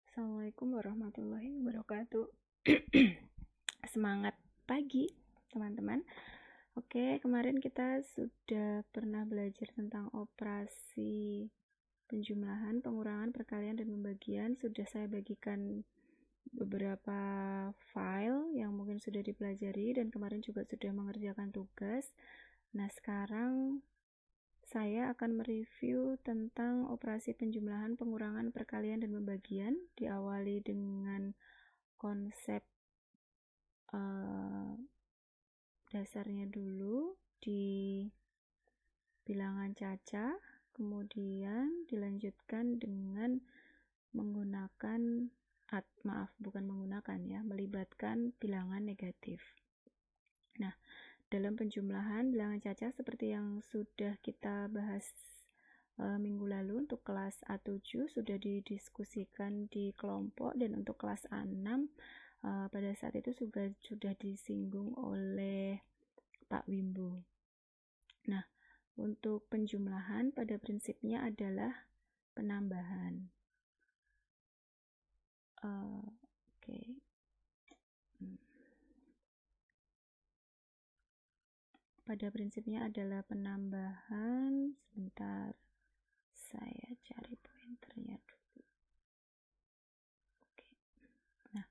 Assalamualaikum warahmatullahi wabarakatuh. Semangat pagi, teman-teman. Oke, kemarin kita sudah pernah belajar tentang operasi penjumlahan, pengurangan, perkalian, dan pembagian. Sudah saya bagikan beberapa file yang mungkin sudah dipelajari dan kemarin juga sudah mengerjakan tugas. Nah, sekarang saya akan mereview tentang operasi penjumlahan, pengurangan, perkalian, dan pembagian. Diawali dengan konsep dasarnya dulu di bilangan cacah, kemudian dilanjutkan dengan melibatkan bilangan negatif. Nah, dalam penjumlahan bilangan cacah seperti yang sudah kita bahas minggu lalu untuk kelas A7 sudah didiskusikan di kelompok, dan untuk kelas A6 pada saat itu sudah disinggung oleh Pak Wimbo. Nah, untuk penjumlahan pada prinsipnya adalah penambahan. Pada prinsipnya adalah penambahan. Sebentar, saya cari pointernya dulu. Oke. Nah,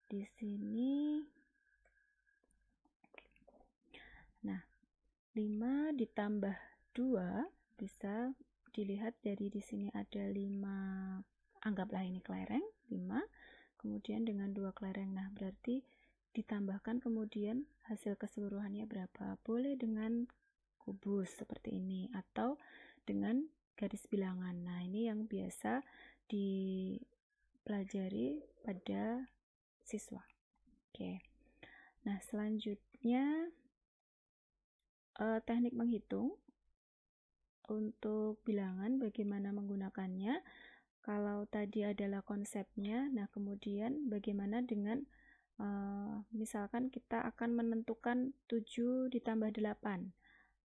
di sini 5 ditambah 2 bisa dilihat dari di sini ada 5, anggaplah ini kelereng 5, kemudian dengan 2 kelereng. Nah, berarti ditambahkan kemudian hasil keseluruhannya berapa? Boleh dengan kubus seperti ini atau dengan garis bilangan. Nah, ini yang biasa dipelajari pada siswa. Oke. Nah, selanjutnya teknik menghitung untuk bilangan, bagaimana menggunakannya. Kalau tadi adalah konsepnya, nah kemudian bagaimana dengan misalkan kita akan menentukan 7 ditambah 8.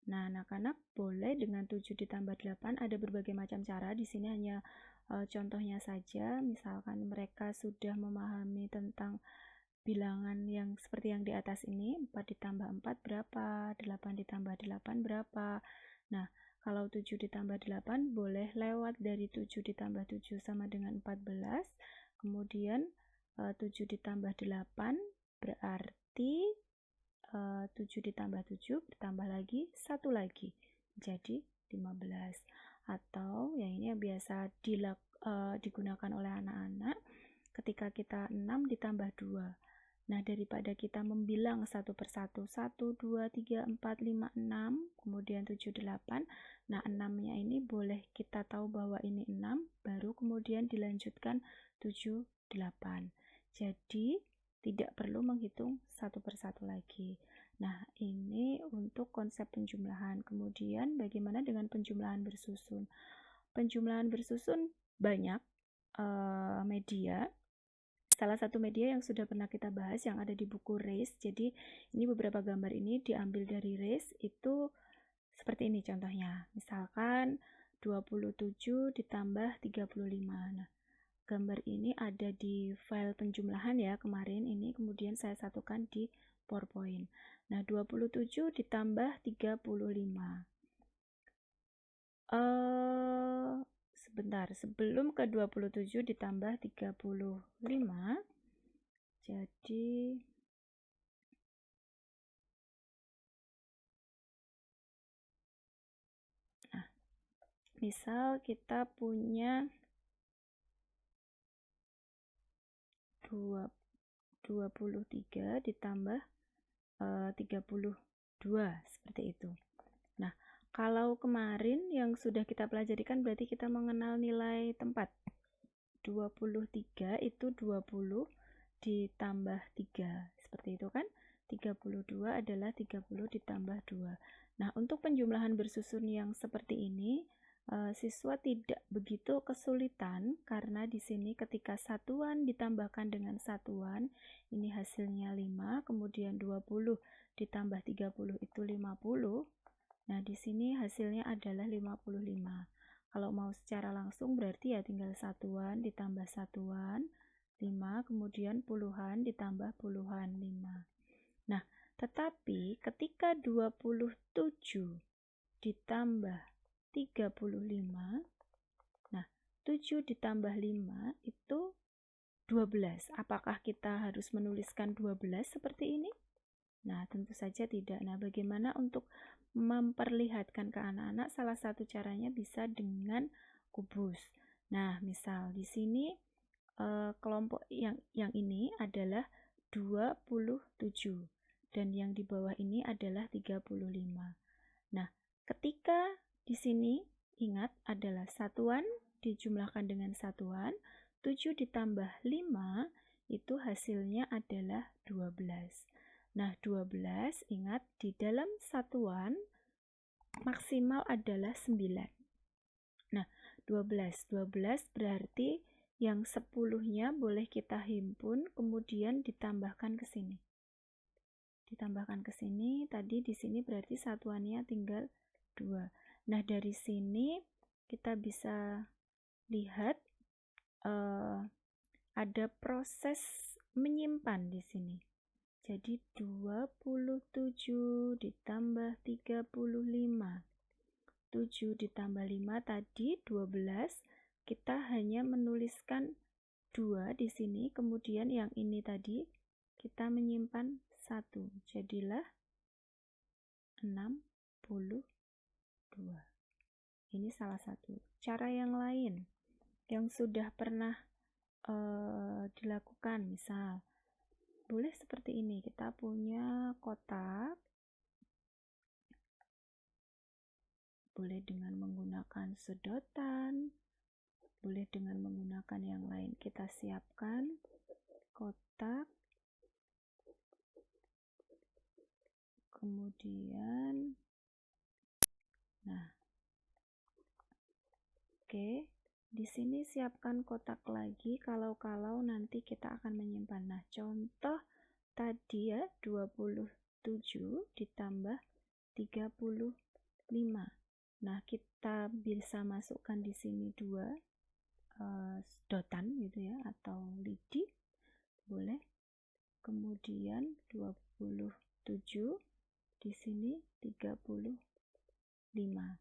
Nah, anak-anak boleh dengan 7 ditambah 8, ada berbagai macam cara. Di sini hanya contohnya saja. Misalkan mereka sudah memahami tentang bilangan yang seperti yang di atas ini, 4 ditambah 4 berapa, 8 ditambah 8 berapa. Nah, kalau 7 ditambah 8 boleh lewat dari 7 ditambah 7 sama dengan 14. Kemudian 7 ditambah 8 berarti 7 ditambah 7 bertambah lagi 1 lagi, jadi 15. Atau yang ini yang biasa digunakan oleh anak-anak ketika kita 6 ditambah 2. Nah, daripada kita membilang satu persatu, 1, 2, 3, 4, 5, 6, kemudian 7, 8. Nah, 6-nya ini boleh kita tahu bahwa ini 6, baru kemudian dilanjutkan 7, 8. Jadi, tidak perlu menghitung satu persatu lagi. Nah, ini untuk konsep penjumlahan. Kemudian, bagaimana dengan penjumlahan bersusun? Penjumlahan bersusun banyak media. Salah satu media yang sudah pernah kita bahas yang ada di buku RACE. Jadi ini beberapa gambar ini diambil dari RACE, itu seperti ini contohnya. Misalkan 27 ditambah 35. Nah, gambar ini ada di file penjumlahan ya kemarin ini, kemudian saya satukan di PowerPoint. Nah, 27 ditambah 35. Sebentar, sebelum ke 27 ditambah 35, jadi misal kita punya 23 ditambah 32 seperti itu. Nah, kalau kemarin yang sudah kita pelajari kan berarti kita mengenal nilai tempat. 23 itu 20 ditambah 3. Seperti itu kan? 32 adalah 30 ditambah 2. Nah, untuk penjumlahan bersusun yang seperti ini, siswa tidak begitu kesulitan karena di sini ketika satuan ditambahkan dengan satuan, ini hasilnya 5, kemudian 20 ditambah 30 itu 50. Nah, di sini hasilnya adalah 55. Kalau mau secara langsung berarti ya tinggal satuan ditambah satuan 5, kemudian puluhan ditambah puluhan 5. Nah, tetapi ketika 27 ditambah 35, nah 7 ditambah 5 itu 12. Apakah kita harus menuliskan 12 seperti ini? Nah, tentu saja tidak. Nah, bagaimana untuk memperlihatkan ke anak-anak? Salah satu caranya bisa dengan kubus. Nah, misal di sini kelompok yang ini adalah 27 dan yang di bawah ini adalah 35. Nah, ketika di sini ingat adalah satuan dijumlahkan dengan satuan, 7 ditambah 5 itu hasilnya adalah 12. Nah, 12 ingat di dalam satuan maksimal adalah 9. Nah, 12 berarti yang 10-nya boleh kita himpun kemudian ditambahkan ke sini. Ditambahkan ke sini, tadi di sini berarti satuannya tinggal 2. Nah, dari sini kita bisa lihat ada proses menyimpan di sini. Jadi 27 ditambah 35. 7 ditambah 5 tadi 12. Kita hanya menuliskan 2 di sini, kemudian yang ini tadi kita menyimpan 1. Jadilah 62. Ini salah satu. Cara yang lain yang sudah pernah dilakukan, misal boleh seperti ini. Kita punya kotak, boleh dengan menggunakan sedotan, boleh dengan menggunakan yang lain. Kita siapkan kotak, kemudian nah, oke. Di sini siapkan kotak lagi kalau nanti kita akan menyimpan. Nah, contoh tadi ya 27 ditambah 35. Nah, kita bisa masukkan di sini 2 sedotan gitu ya atau lidi. Boleh. Kemudian 27 di sini 35.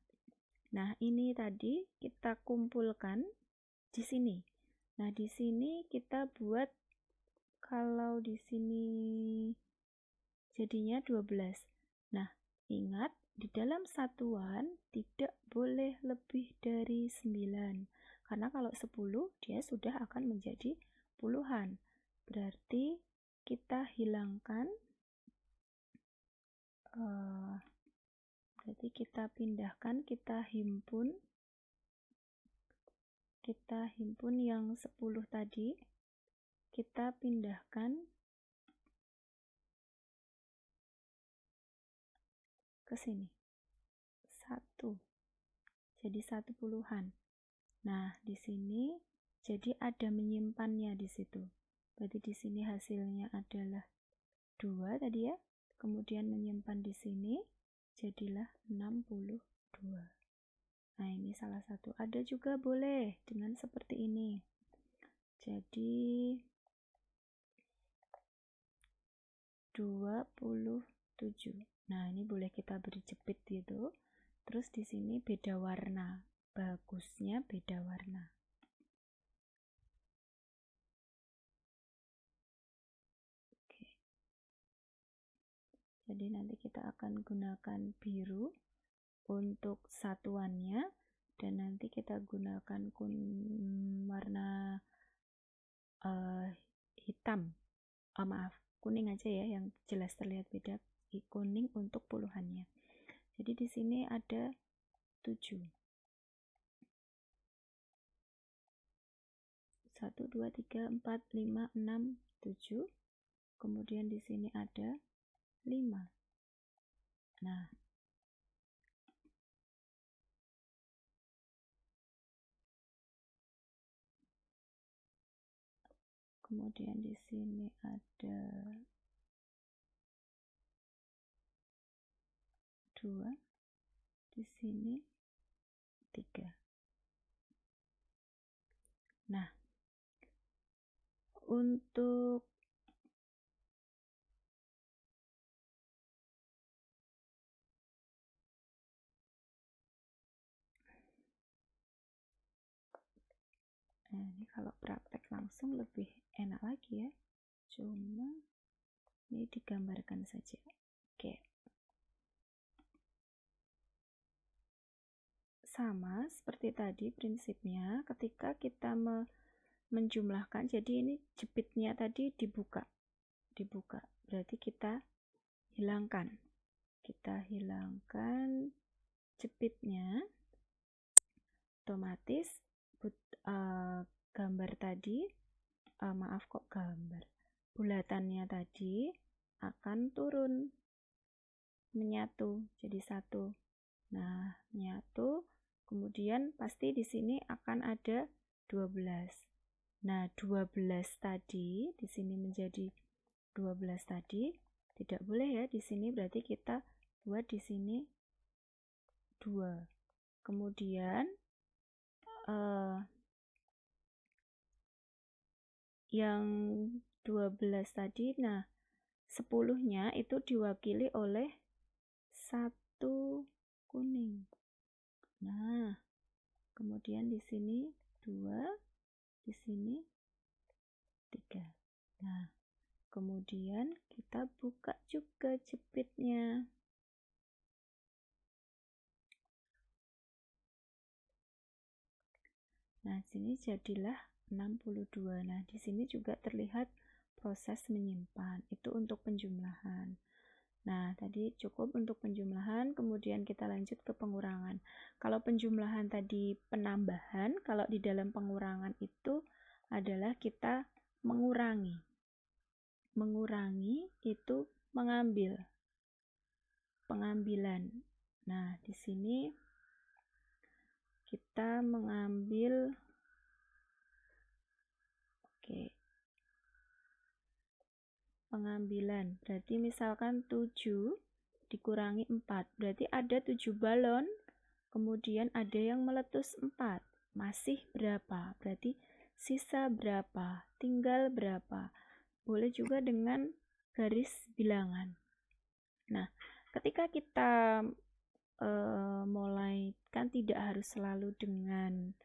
Nah, ini tadi kita kumpulkan di sini. Nah, di sini kita buat, kalau di sini jadinya 12. Nah, ingat di dalam satuan tidak boleh lebih dari 9. Karena kalau 10 dia sudah akan menjadi puluhan. Berarti kita hilangkan, berarti kita pindahkan, kita himpun yang 10 tadi, kita pindahkan ke sini 1, jadi 1 puluhan. Nah, di sini jadi ada menyimpannya di situ. Berarti di sini hasilnya adalah 2 tadi ya. Kemudian menyimpan di sini jadilah 62. Nah, ini salah satu. Ada juga boleh dengan seperti ini. Jadi 27. Nah, ini boleh kita beri jepit gitu. Terus di sini beda warna. Bagusnya beda warna. Oke. Jadi nanti kita akan gunakan biru untuk satuannya, dan nanti kita gunakan warna hitam, kuning aja ya, yang jelas terlihat beda, kuning untuk puluhannya. Jadi di sini ada 7. 1, 2, 3, 4, 5, 6, 7. Kemudian di sini ada 5. Nah, kemudian di sini ada 2, di sini 3. Nah, untuk ini kalau praktek langsung lebih enak lagi ya, cuma ini digambarkan saja. Oke, sama seperti tadi prinsipnya ketika kita menjumlahkan, jadi ini jepitnya tadi dibuka berarti kita hilangkan jepitnya, otomatis gambar tadi bulatannya tadi akan turun, menyatu jadi satu. Nah, menyatu, kemudian pasti di sini akan ada 12. Nah, 12 tadi di sini menjadi 12 tadi tidak boleh ya di sini, berarti kita buat di sini 2. Kemudian yang 12 tadi, nah 10-nya itu diwakili oleh 1 kuning. Nah, kemudian di sini 2, di sini 3. Nah, kemudian kita buka juga jepitnya. Nah, sini jadilah 62. Nah, di sini juga terlihat proses menyimpan. Itu untuk penjumlahan. Nah, tadi cukup untuk penjumlahan, kemudian kita lanjut ke pengurangan. Kalau penjumlahan tadi penambahan, kalau di dalam pengurangan itu adalah kita mengurangi. Mengurangi itu mengambil. Pengambilan. Nah, di sini kita mengambil pengambilan. Berarti misalkan 7 dikurangi 4. Berarti ada 7 balon, kemudian ada yang meletus 4. Masih berapa? Berarti sisa berapa? Tinggal berapa? Boleh juga dengan garis bilangan. Nah, ketika kita mulai, kan tidak harus selalu dengan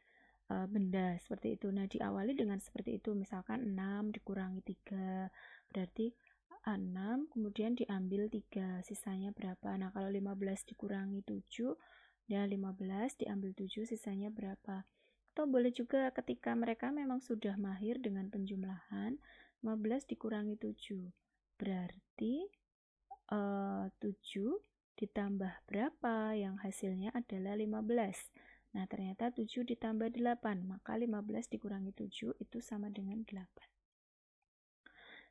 benda seperti itu. Nah, diawali dengan seperti itu, misalkan 6 dikurangi 3, berarti 6, kemudian diambil 3, sisanya berapa? Nah, kalau 15 dikurangi 7, ya 15 diambil 7, sisanya berapa? Atau boleh juga ketika mereka memang sudah mahir dengan penjumlahan, 15 dikurangi 7, berarti 7 ditambah berapa, yang hasilnya adalah 15. Nah, ternyata 7 ditambah 8, maka 15 dikurangi 7 itu sama dengan 8.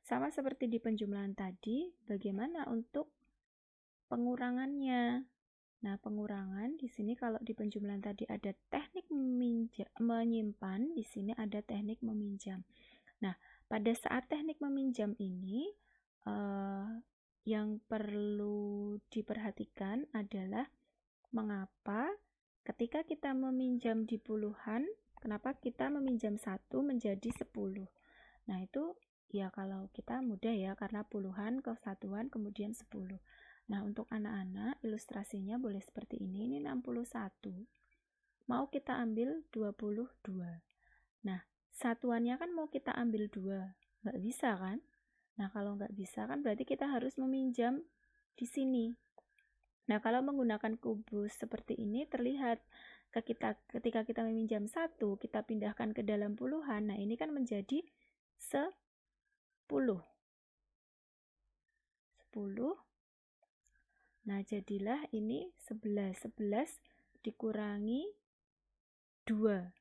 Sama seperti di penjumlahan tadi, bagaimana untuk pengurangannya? Nah, pengurangan di sini kalau di penjumlahan tadi ada teknik menyimpan, di sini ada teknik meminjam. Nah, pada saat teknik meminjam ini yang perlu diperhatikan adalah mengapa ketika kita meminjam di puluhan, kenapa kita meminjam 1 menjadi 10. Nah, itu ya kalau kita mudah ya, karena puluhan ke satuan kemudian 10. Nah, untuk anak-anak ilustrasinya boleh seperti ini 61. Mau kita ambil 22. Nah, satuannya kan mau kita ambil 2. Nggak bisa kan? Nah, kalau nggak bisa kan berarti kita harus meminjam di sini. Nah, kalau menggunakan kubus seperti ini terlihat ketika kita meminjam 1, kita pindahkan ke dalam puluhan. Nah, ini kan menjadi 10. Nah, jadilah ini 11. 11 dikurangi 2.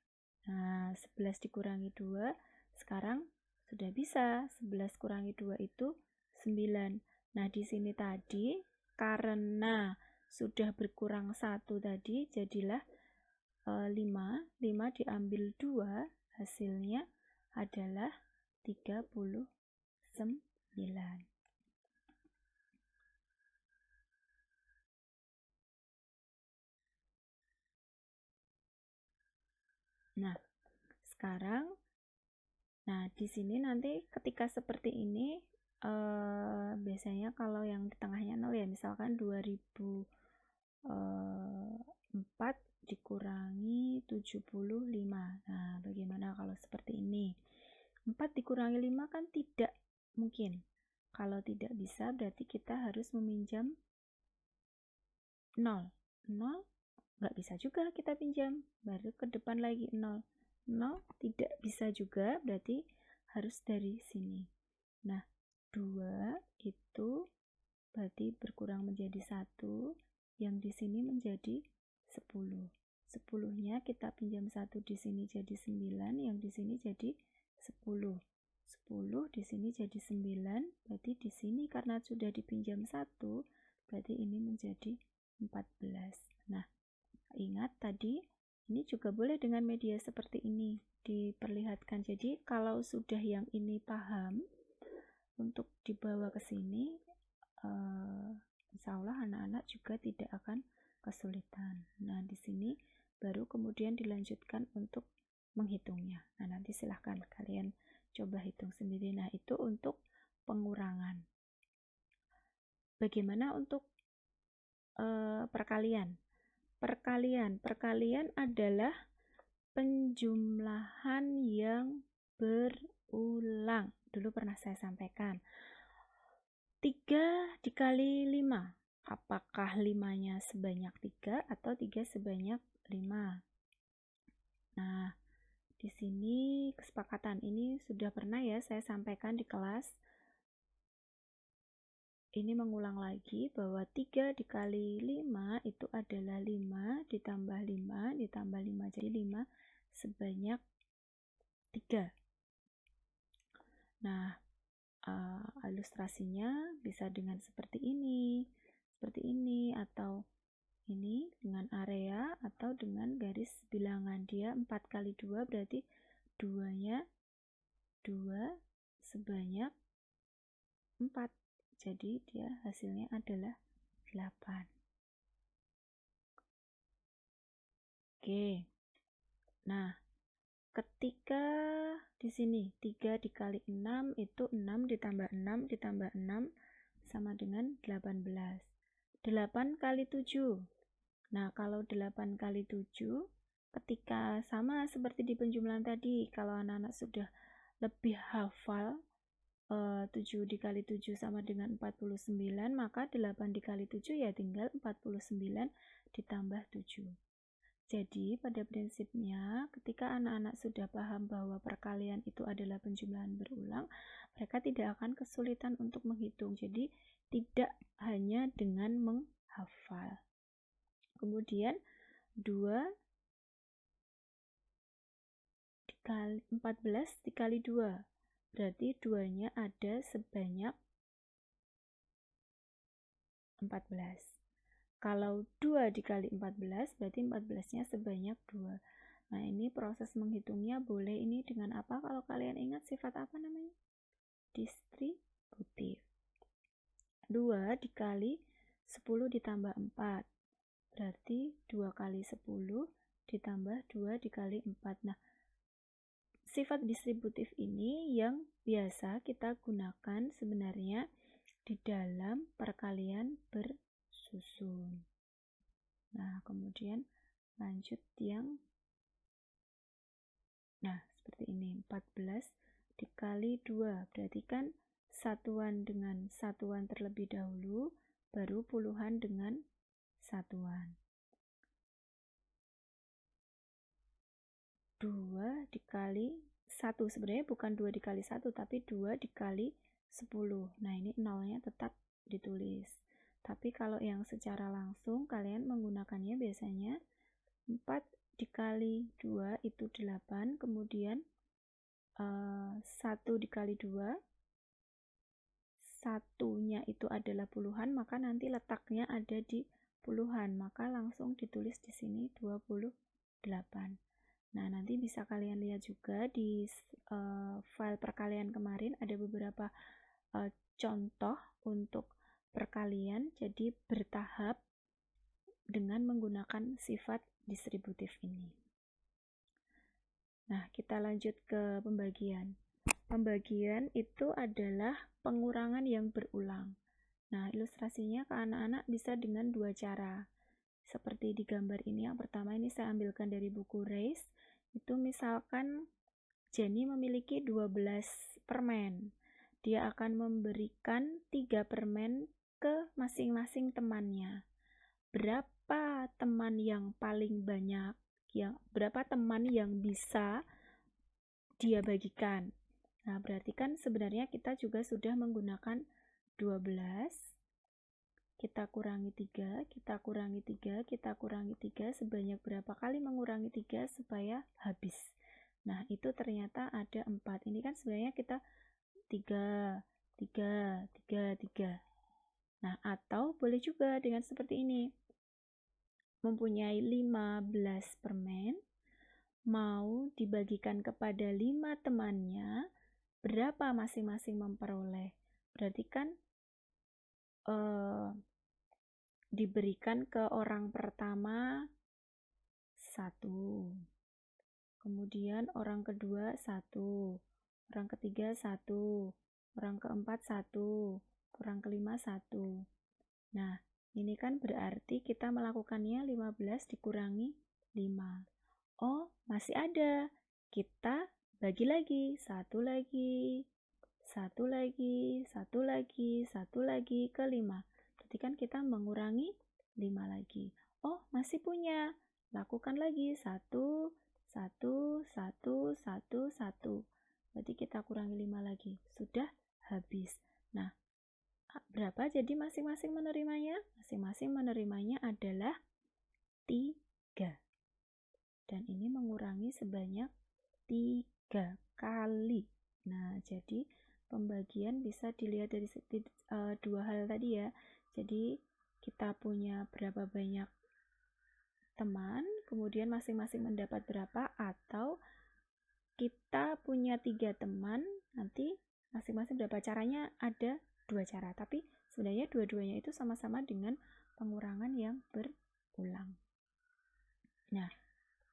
Nah, 11 dikurangi 2, sekarang sudah bisa. 11 kurangi 2 itu 9. Nah, di sini tadi karena sudah berkurang 1 tadi, jadilah 5. 5 diambil 2, hasilnya adalah 39. Nah, sekarang. Nah, di sini nanti ketika seperti ini, biasanya kalau yang di tengahnya 0 ya, misalkan 2004 dikurangi 75. Nah, bagaimana kalau seperti ini? 4 dikurangi 5 kan tidak mungkin. Kalau tidak bisa, berarti kita harus meminjam 0. 0 nggak bisa juga kita pinjam, baru ke depan lagi 0. 0 tidak bisa juga, berarti harus dari sini. Nah, 2 itu berarti berkurang menjadi 1, yang di sini menjadi 10. 10-nya kita pinjam 1 di sini jadi 9, yang di sini jadi 10. 10 di sini jadi 9, berarti di sini karena sudah dipinjam 1, berarti ini menjadi 14. Nah, ingat tadi ini juga boleh dengan media seperti ini diperlihatkan. Jadi kalau sudah yang ini paham untuk dibawa ke sini, insya Allah anak-anak juga tidak akan kesulitan. Nah, di sini baru kemudian dilanjutkan untuk menghitungnya. Nah, nanti silahkan kalian coba hitung sendiri. Nah, itu untuk pengurangan. Bagaimana untuk perkalian? Perkalian adalah penjumlahan yang berulang. Dulu pernah saya sampaikan. 3 dikali 5. Apakah 5-nya sebanyak 3 atau 3 sebanyak 5? Nah, di sini kesepakatan ini sudah pernah ya saya sampaikan di kelas. Ini mengulang lagi bahwa 3 dikali 5 itu adalah 5 ditambah 5 ditambah 5, jadi 5 sebanyak 3. Nah, ilustrasinya bisa dengan seperti ini, atau ini dengan area, atau dengan garis bilangan. Dia 4 kali 2 berarti 2-nya 2 sebanyak 4. Jadi dia hasilnya adalah 8. Oke. Nah, ketika di sini 3 dikali 6 itu 6 ditambah 6 ditambah 6 sama dengan 18. 8 kali 7. Nah, kalau 8 kali 7, ketika sama seperti di penjumlahan tadi, kalau anak-anak sudah lebih hafal 7 dikali 7 sama dengan 49, maka 8 dikali 7 ya tinggal 49 ditambah 7. Jadi pada prinsipnya ketika anak-anak sudah paham bahwa perkalian itu adalah penjumlahan berulang, mereka tidak akan kesulitan untuk menghitung. Jadi tidak hanya dengan menghafal. Kemudian 2 dikali 14 dikali 2. Berarti 2-nya ada sebanyak 14. Kalau 2 dikali 14, berarti 14-nya sebanyak 2. Nah, ini proses menghitungnya boleh ini dengan apa? Kalau kalian ingat sifat apa namanya? Distributif. 2 dikali 10 ditambah 4. Berarti 2 kali 10 ditambah 2 dikali 4. Nah, sifat distributif ini yang biasa kita gunakan sebenarnya di dalam perkalian bersusun. Nah, kemudian lanjut yang seperti ini. 14 dikali 2. Berarti kan satuan dengan satuan terlebih dahulu, baru puluhan dengan satuan. 2 dikali 1. Sebenarnya bukan 2 dikali 1, tapi 2 dikali 10. Nah, ini nolnya tetap ditulis. Tapi kalau yang secara langsung, kalian menggunakannya biasanya 4 dikali 2 itu 8, kemudian 1 dikali 2, satunya itu adalah puluhan, maka nanti letaknya ada di puluhan, maka langsung ditulis di sini 28. Nah, nanti bisa kalian lihat juga di file perkalian kemarin ada beberapa contoh untuk perkalian, jadi bertahap dengan menggunakan sifat distributif ini. Nah, kita lanjut ke pembagian. Pembagian itu adalah pengurangan yang berulang. Nah, ilustrasinya ke anak-anak bisa dengan dua cara. Seperti di gambar ini, yang pertama ini saya ambilkan dari buku Race. Itu misalkan Jenny memiliki 12 permen. Dia akan memberikan 3 permen ke masing-masing temannya. Berapa teman yang paling banyak, berapa teman yang bisa dia bagikan? Nah, berarti kan sebenarnya kita juga sudah menggunakan 12, kita kurangi 3, kita kurangi 3, kita kurangi 3, sebanyak berapa kali mengurangi 3 supaya habis. Nah, itu ternyata ada 4. Ini kan sebenarnya kita 3, 3, 3, 3. Nah, atau boleh juga dengan seperti ini. Mempunyai 15 permen, mau dibagikan kepada 5 temannya, berapa masing-masing memperoleh? Berarti kan diberikan ke orang pertama 1, kemudian orang kedua 1, orang ketiga 1, orang keempat 1, orang kelima 1. Nah, ini kan berarti kita melakukannya 15 dikurangi 5. Oh, masih ada. Kita bagi lagi, 1 lagi, 1 lagi, 1 lagi, 1 lagi ke 5. Berarti kan kita mengurangi 5 lagi. Oh, masih punya. Lakukan lagi 1, 1, 1, 1, 1. Berarti kita kurangi 5 lagi. Sudah habis. Nah, berapa jadi masing-masing menerimanya? Masing-masing menerimanya adalah 3. Dan ini mengurangi sebanyak 3 kali. Nah, jadi pembagian bisa dilihat dari dua hal tadi ya. Jadi kita punya berapa banyak teman, kemudian masing-masing mendapat berapa, atau kita punya 3 teman, nanti masing-masing berapa. Caranya ada 2 cara, tapi sebenarnya dua-duanya itu sama-sama dengan pengurangan yang berulang. Nah,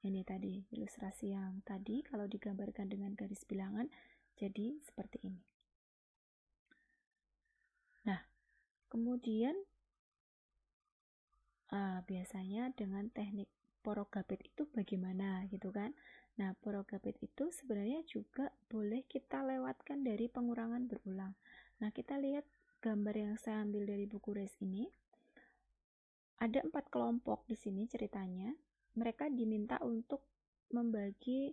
ini tadi ilustrasi yang tadi kalau digambarkan dengan garis bilangan jadi seperti ini. Nah, kemudian biasanya dengan teknik porogapit itu bagaimana gitu kan. Nah, porogapit itu sebenarnya juga boleh kita lewatkan dari pengurangan berulang. Nah, kita lihat gambar yang saya ambil dari buku Race ini. Ada 4 kelompok di sini ceritanya. Mereka diminta untuk membagi